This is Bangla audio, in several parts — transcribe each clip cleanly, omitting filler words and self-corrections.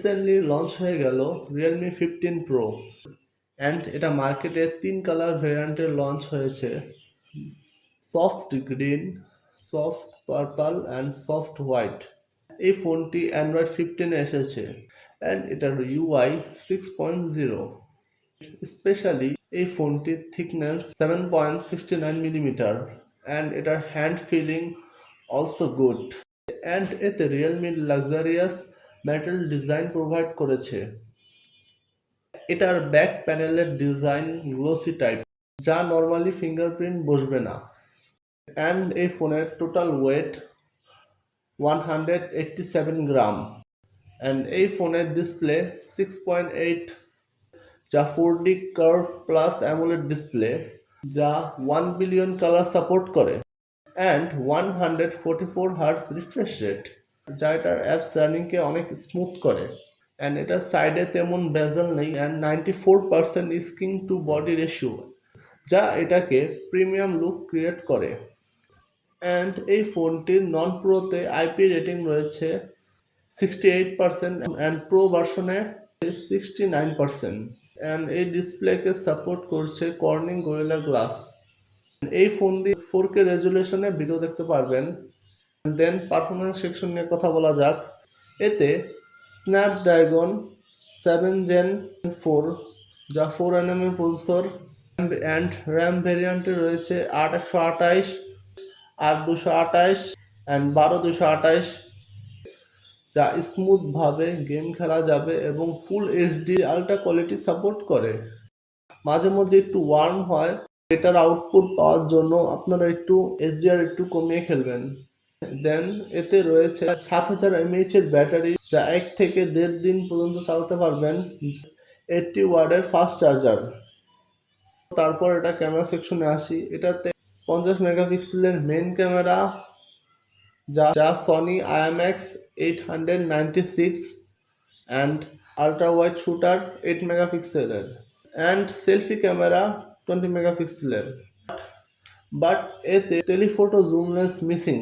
রিসেন্টলি লঞ্চ হয়ে গেল রিয়েলমি 15 প্রো অ্যান্ড এটা মার্কেটে 3 কালার ভেরিয়েন্টে লঞ্চ হয়েছে, soft green, soft purple and soft white. এই ফোনটি অ্যান্ড্রয়েড 15 এসেছে অ্যান্ড এটার UI 6.0। স্পেশালি এই ফোনটির থিকনেস 7.69 মিলিমিটার অ্যান্ড এটার hand feeling also good and এতে রিয়েলমির লাক্সারিয়াস মেটাল ডিজাইন প্রোভাইড করেছে। এটার ব্যাক প্যানেলের ডিজাইন গ্লোসি টাইপ, যা নর্মালি ফিঙ্গারপ্রিন্ট বসবে না। অ্যান্ড এই ফোনের টোটাল ওয়েট 187 গ্রাম অ্যান্ড এই ফোনের ডিসপ্লে 6.8, যা 4D curve plus AMOLED display, যা 1 বিলিয়ন কালার সাপোর্ট করে অ্যান্ড 144 হার্টজ রিফ্রেশ রেট, যা এটার অ্যাপস রানিংকে অনেক স্মুথ করে। অ্যান্ড এটার সাইডে তেমন বেজেল নেই and 94% screen to body ratio, যা এটাকে প্রিমিয়াম লুক ক্রিয়েট করে। অ্যান্ড এই ফোনটির নন প্রোতে আইপি রেটিং রয়েছে 68% অ্যান্ড প্রো ভার্সনে 69%। অ্যান্ড এই ডিসপ্লেকে সাপোর্ট করছে কর্নিং গরিলা গ্লাস। এই ফোন দিয়ে 4K রেজুলেশনে ভিডিও দেখতে পারবেন। দেন পারফরমেন্স সেকশন নিয়ে কথা বলা যাক। এতে স্ন্যাপড্রাগন 7 Gen 4, যা 4nm প্রসেসর অ্যান্ড র্যাম ভেরিয়েন্টে রয়েছে 8/128, 8/228 অ্যান্ড 12/228, যা স্মুথভাবে গেম খেলা যাবে এবং full HD ultra quality support করে। মাঝে মধ্যে একটু ওয়ার্ম হয়, এটার আউটপুট পাওয়ার জন্য আপনারা একটু HDR একটু কমিয়ে খেলবেন। দেন এতে রয়েছে 7000 mAh এর ব্যাটারি, যা 1 থেকে 1.5 দিন পর্যন্ত চালাতে পারবেন, 80 ওয়াটের ফাস্ট চার্জার। তারপর এটা ক্যামেরা সেকশনে আসি। এটাতে 50 মেগাপিক্সেলের মেইন ক্যামেরা, যা Sony IMX 896 and ultra wide shooter 8 মেগাপিক্সেলের অ্যান্ড সেলফি ক্যামেরা 20 মেগাপিক্সেলের, বাট এতে টেলিফোটো জুমলেস মিসিং।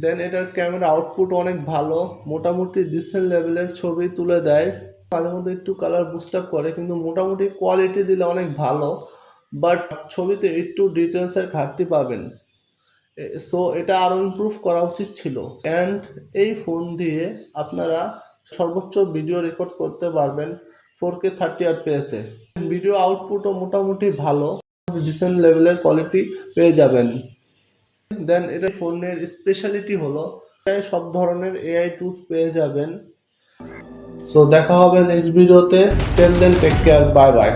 দেন এটার ক্যামেরা আউটপুট অনেক ভালো, মোটামুটি ডিসেন্ট লেভেলের ছবি তুলে দেয়, মাঝে মধ্যে একটু কালার বুস্ট আপ করে, কিন্তু মোটামুটি কোয়ালিটি দিলে অনেক ভালো, বাট ছবিতে একটু ডিটেলসের ঘাটতি পাবেন। সো এটা আরও ইমপ্রুভ করা উচিত ছিল। অ্যান্ড এই ফোন দিয়ে আপনারা সর্বোচ্চ ভিডিও রেকর্ড করতে পারবেন 4K 30 fps-এ। ভিডিও আউটপুটও মোটামুটি ভালো, ডিসেন্ট লেভেলের কোয়ালিটি পেয়ে যাবেন। দেন এটা ফোনের স্পেশালিটি হলো সব ধরনের AI টুলস পেয়ে যাবেন। সো দেখা হবে নেক্সট ভিডিওতে। Till then take care, bye by.